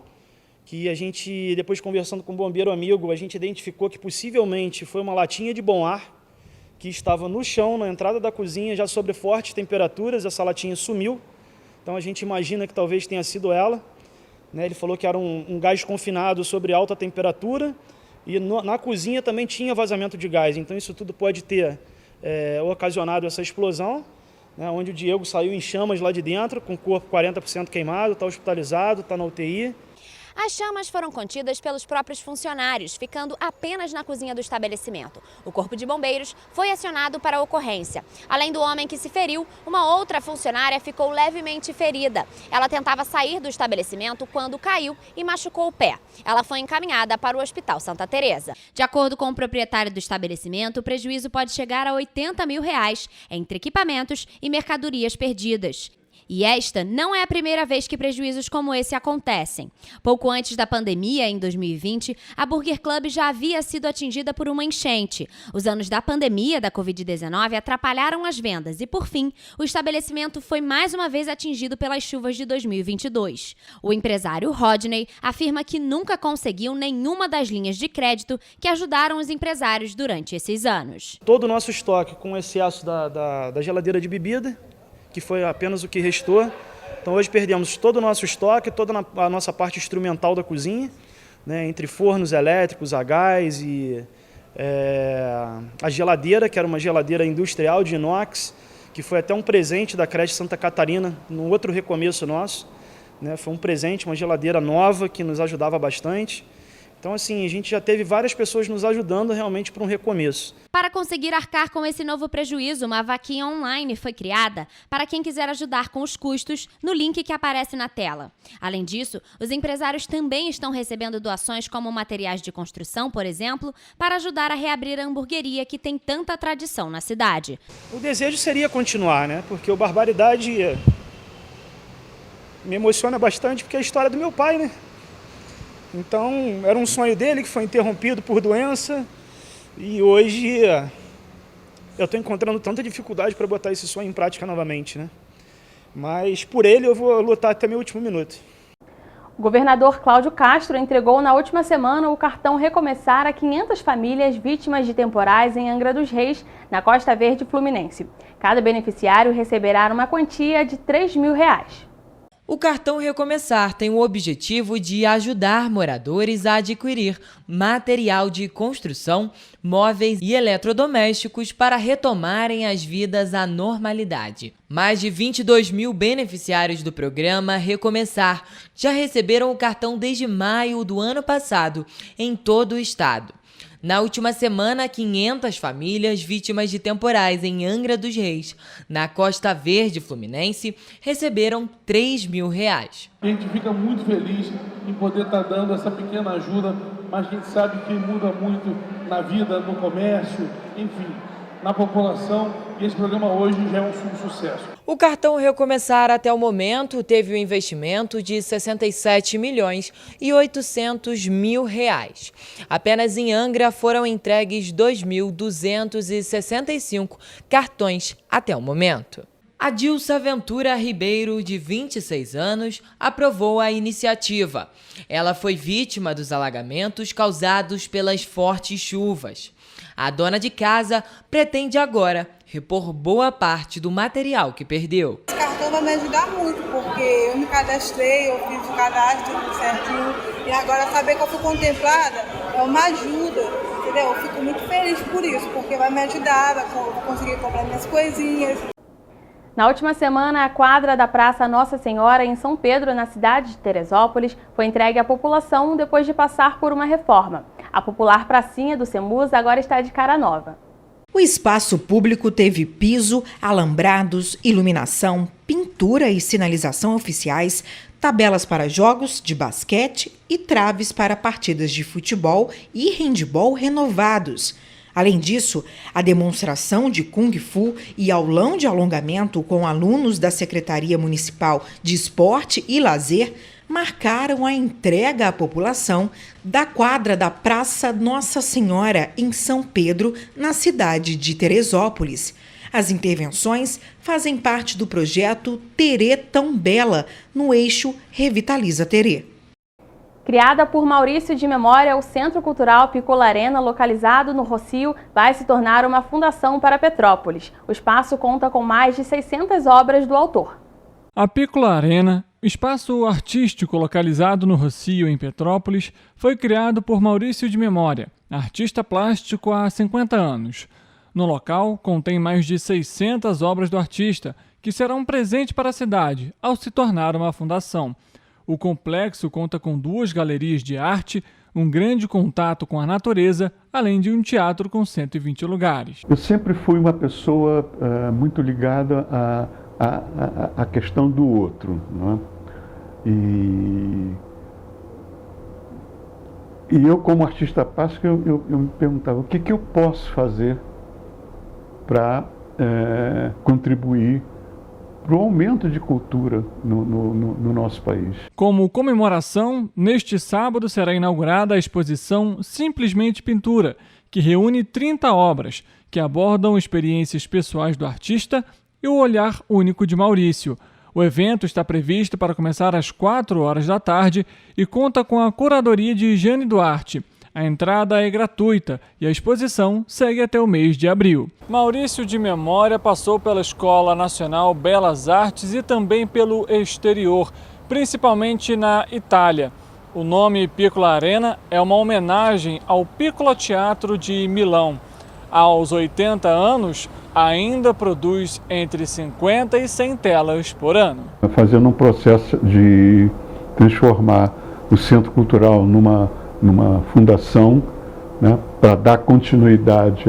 que a gente, depois conversando com um bombeiro amigo, a gente identificou que possivelmente foi uma latinha de bom ar que estava no chão, na entrada da cozinha, já sobre fortes temperaturas. Essa latinha sumiu, então a gente imagina que talvez tenha sido ela, né? Ele falou que era um gás confinado sobre alta temperatura e na cozinha também tinha vazamento de gás, então isso tudo pode ter ocasionado essa explosão, né? Onde o Diego saiu em chamas lá de dentro, com o corpo 40% queimado, está hospitalizado, está na UTI. As chamas foram contidas pelos próprios funcionários, ficando apenas na cozinha do estabelecimento. O Corpo de Bombeiros foi acionado para a ocorrência. Além do homem que se feriu, uma outra funcionária ficou levemente ferida. Ela tentava sair do estabelecimento quando caiu e machucou o pé. Ela foi encaminhada para o Hospital Santa Teresa. De acordo com o proprietário do estabelecimento, o prejuízo pode chegar a R$80 mil entre equipamentos e mercadorias perdidas. E esta não é a primeira vez que prejuízos como esse acontecem. Pouco antes da pandemia, em 2020, a Burger Club já havia sido atingida por uma enchente. Os anos da pandemia da Covid-19 atrapalharam as vendas e, por fim, o estabelecimento foi mais uma vez atingido pelas chuvas de 2022. O empresário Rodney afirma que nunca conseguiu nenhuma das linhas de crédito que ajudaram os empresários durante esses anos. Todo o nosso estoque, com excesso da geladeira de bebida, que foi apenas o que restou. Então hoje perdemos todo o nosso estoque, toda a nossa parte instrumental da cozinha, né, entre fornos elétricos, a gás e a geladeira, que era uma geladeira industrial de inox, que foi até um presente da creche Santa Catarina, num outro recomeço nosso, né, foi um presente, uma geladeira nova que nos ajudava bastante. Então, assim, a gente já teve várias pessoas nos ajudando realmente para um recomeço. Para conseguir arcar com esse novo prejuízo, uma vaquinha online foi criada para quem quiser ajudar com os custos no link que aparece na tela. Além disso, os empresários também estão recebendo doações como materiais de construção, por exemplo, para ajudar a reabrir a hamburgueria que tem tanta tradição na cidade. O desejo seria continuar, né? Porque o Barbaridade me emociona bastante, porque é a história do meu pai, né? Então, era um sonho dele que foi interrompido por doença e hoje eu estou encontrando tanta dificuldade para botar esse sonho em prática novamente, né? Mas por ele eu vou lutar até meu último minuto. O governador Cláudio Castro entregou na última semana o cartão Recomeçar a 500 famílias vítimas de temporais em Angra dos Reis, na Costa Verde Fluminense. Cada beneficiário receberá uma quantia de R$3 mil. O cartão Recomeçar tem o objetivo de ajudar moradores a adquirir material de construção, móveis e eletrodomésticos para retomarem as vidas à normalidade. Mais de 22 mil beneficiários do programa Recomeçar já receberam o cartão desde maio do ano passado, em todo o estado. Na última semana, 500 famílias vítimas de temporais em Angra dos Reis, na Costa Verde Fluminense, receberam R$3 mil. A gente fica muito feliz em poder estar dando essa pequena ajuda, mas a gente sabe que muda muito na vida, no comércio, enfim, na população, e esse programa hoje já é um sucesso. O cartão Recomeçar até o momento teve um investimento de R$ 67 milhões e 800 mil reais. Apenas em Angra foram entregues 2.265 cartões até o momento. A Dilsa Ventura Ribeiro, de 26 anos, aprovou a iniciativa. Ela foi vítima dos alagamentos causados pelas fortes chuvas. A dona de casa pretende agora repor boa parte do material que perdeu. Esse cartão vai me ajudar muito, porque eu me cadastrei, eu fiz o cadastro tudo certinho, e agora saber que eu fui contemplada é uma ajuda, entendeu? Eu fico muito feliz por isso, porque vai me ajudar, vou conseguir comprar minhas coisinhas. Na última semana, a quadra da Praça Nossa Senhora, em São Pedro, na cidade de Teresópolis, foi entregue à população depois de passar por uma reforma. A popular pracinha do Semus agora está de cara nova. O espaço público teve piso, alambrados, iluminação, pintura e sinalização oficiais, tabelas para jogos de basquete e traves para partidas de futebol e handebol renovados. Além disso, a demonstração de Kung Fu e aulão de alongamento com alunos da Secretaria Municipal de Esporte e Lazer marcaram a entrega à população da quadra da Praça Nossa Senhora, em São Pedro, na cidade de Teresópolis. As intervenções fazem parte do projeto Terê Tão Bela, no eixo Revitaliza Terê. Criada por Maurício de Memória, o Centro Cultural Piccola Arena, localizado no Rossio, vai se tornar uma fundação para Petrópolis. O espaço conta com mais de 600 obras do autor. A Piccola Arena, espaço artístico localizado no Rossio, em Petrópolis, foi criado por Maurício de Memória, artista plástico há 50 anos. No local, contém mais de 600 obras do artista, que serão um presente para a cidade, ao se tornar uma fundação. O complexo conta com 2 galerias de arte, um grande contato com a natureza, além de um teatro com 120 lugares. Eu sempre fui uma pessoa muito ligada à questão do outro, não é? E eu, como artista plástico, eu me perguntava o que eu posso fazer para contribuir para o aumento de cultura no nosso país. Como comemoração, neste sábado será inaugurada a exposição Simplesmente Pintura, que reúne 30 obras que abordam experiências pessoais do artista e o olhar único de Maurício. O evento está previsto para começar às 16h e conta com a curadoria de Jane Duarte. A entrada é gratuita e a exposição segue até o mês de abril. Maurício de Memória passou pela Escola Nacional Belas Artes e também pelo exterior, principalmente na Itália. O nome Piccola Arena é uma homenagem ao Piccola Teatro de Milão. Aos 80 anos, ainda produz entre 50 e 100 telas por ano. Fazendo um processo de transformar o Centro Cultural numa fundação, né, para dar continuidade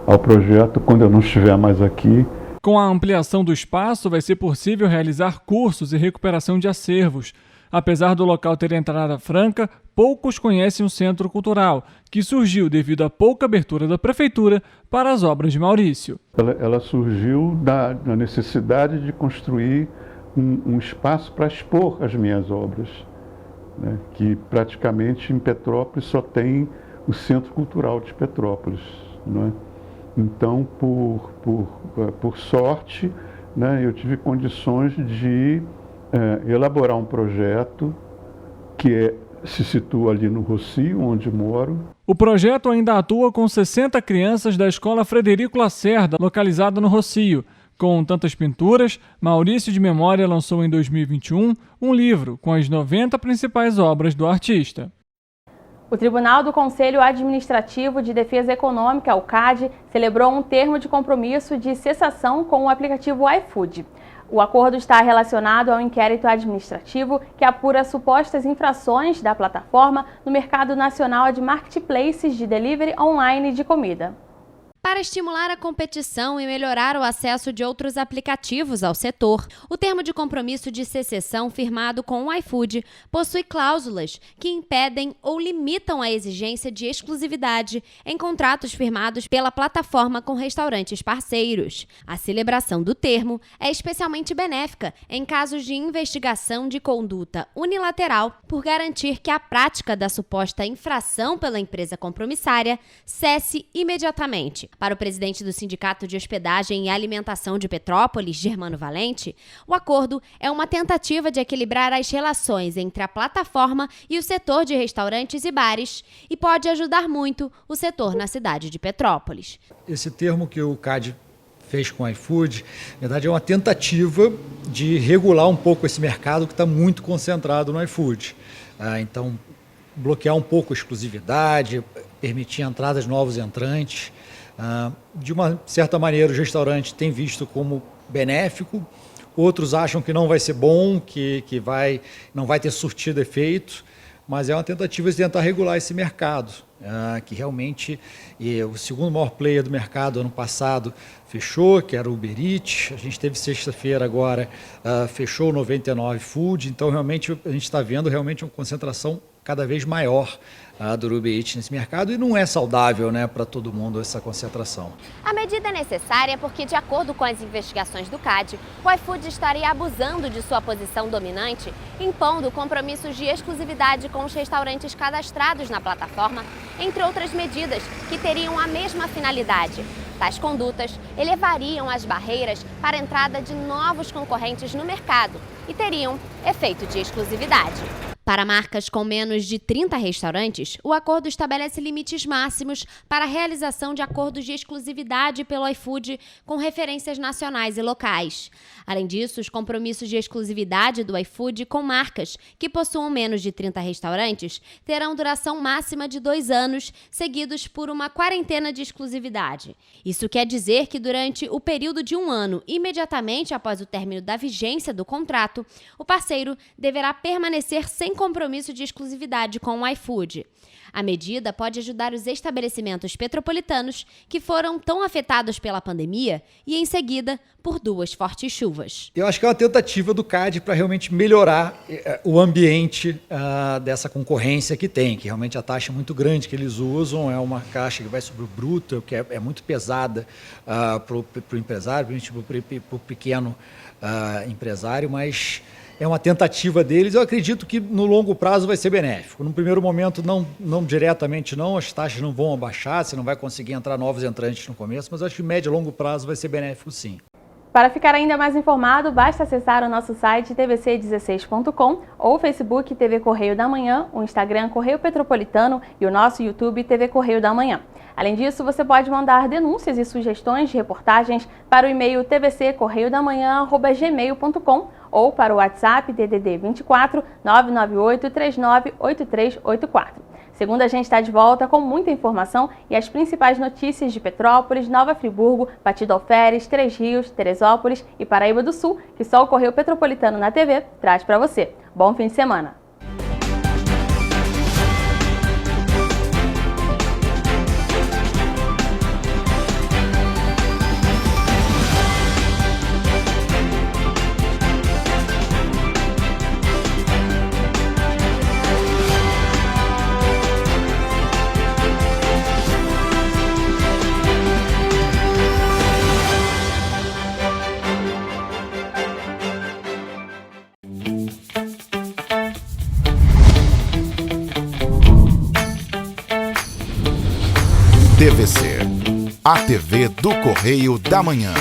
ao projeto quando eu não estiver mais aqui. Com a ampliação do espaço, vai ser possível realizar cursos e recuperação de acervos. Apesar do local ter entrada franca, poucos conhecem o Centro Cultural, que surgiu devido à pouca abertura da Prefeitura para as obras de Maurício. Ela surgiu da necessidade de construir um espaço para expor as minhas obras, né, que praticamente em Petrópolis só tem o Centro Cultural de Petrópolis, não é? Então, por sorte, né, eu tive condições de elaborar um projeto que se situa ali no Rossio, onde moro. O projeto ainda atua com 60 crianças da Escola Frederico Lacerda, localizada no Rossio. Com tantas pinturas, Maurício de Memória lançou em 2021 um livro com as 90 principais obras do artista. O Tribunal do Conselho Administrativo de Defesa Econômica, o CAD, celebrou um termo de compromisso de cessação com o aplicativo iFood. O acordo está relacionado ao inquérito administrativo que apura supostas infrações da plataforma no mercado nacional de marketplaces de delivery online de comida. Para estimular a competição e melhorar o acesso de outros aplicativos ao setor, o termo de compromisso de secessão firmado com o iFood possui cláusulas que impedem ou limitam a exigência de exclusividade em contratos firmados pela plataforma com restaurantes parceiros. A celebração do termo é especialmente benéfica em casos de investigação de conduta unilateral por garantir que a prática da suposta infração pela empresa compromissária cesse imediatamente. Para o presidente do Sindicato de Hospedagem e Alimentação de Petrópolis, Germano Valente, o acordo é uma tentativa de equilibrar as relações entre a plataforma e o setor de restaurantes e bares e pode ajudar muito o setor na cidade de Petrópolis. Esse termo que o CAD fez com o iFood, na verdade, é uma tentativa de regular um pouco esse mercado que está muito concentrado no iFood. Então, bloquear um pouco a exclusividade, permitir a entrada de novos entrantes. De uma certa maneira, o restaurante tem visto como benéfico, outros acham que não vai ser bom, que não vai ter surtido efeito, mas é uma tentativa de tentar regular esse mercado, que realmente o segundo maior player do mercado ano passado fechou, que era o Uber Eats. A gente teve sexta-feira agora, fechou o 99 Food, então realmente a gente está vendo realmente uma concentração cada vez maior do Uber Eats nesse mercado, e não é saudável, né, para todo mundo essa concentração. A medida é necessária porque, de acordo com as investigações do CAD, o iFood estaria abusando de sua posição dominante, impondo compromissos de exclusividade com os restaurantes cadastrados na plataforma, entre outras medidas que teriam a mesma finalidade. Tais condutas elevariam as barreiras para a entrada de novos concorrentes no mercado e teriam efeito de exclusividade. Para marcas com menos de 30 restaurantes, o acordo estabelece limites máximos para a realização de acordos de exclusividade pelo iFood com referências nacionais e locais. Além disso, os compromissos de exclusividade do iFood com marcas que possuam menos de 30 restaurantes terão duração máxima de 2 anos, seguidos por uma quarentena de exclusividade. Isso quer dizer que durante o período de 1 ano, imediatamente após o término da vigência do contrato, o parceiro deverá permanecer sem compromisso de exclusividade com o iFood. A medida pode ajudar os estabelecimentos petropolitanos que foram tão afetados pela pandemia e, em seguida, por 2 fortes chuvas. Eu acho que é uma tentativa do CAD para realmente melhorar o ambiente dessa concorrência que tem, que realmente a taxa é muito grande que eles usam, é uma taxa que vai sobre o bruto, que é muito pesada para o empresário, principalmente para o pequeno empresário, mas é uma tentativa deles. Eu acredito que no longo prazo vai ser benéfico. No primeiro momento, não diretamente não, as taxas não vão abaixar, você não vai conseguir entrar novos entrantes no começo, mas eu acho que médio e longo prazo vai ser benéfico sim. Para ficar ainda mais informado, basta acessar o nosso site tvc16.com ou o Facebook TV Correio da Manhã, o Instagram Correio Petropolitano e o nosso YouTube TV Correio da Manhã. Além disso, você pode mandar denúncias e sugestões de reportagens para o e-mail tvccorreiodamanhã@gmail.com ou para o WhatsApp DDD 24 998 39 8384. Segunda, a gente está de volta com muita informação e as principais notícias de Petrópolis, Nova Friburgo, Batido Alferes, Três Rios, Teresópolis e Paraíba do Sul, que só o Correio Petropolitano na TV traz para você. Bom fim de semana! TVC, a TV do Correio da Manhã.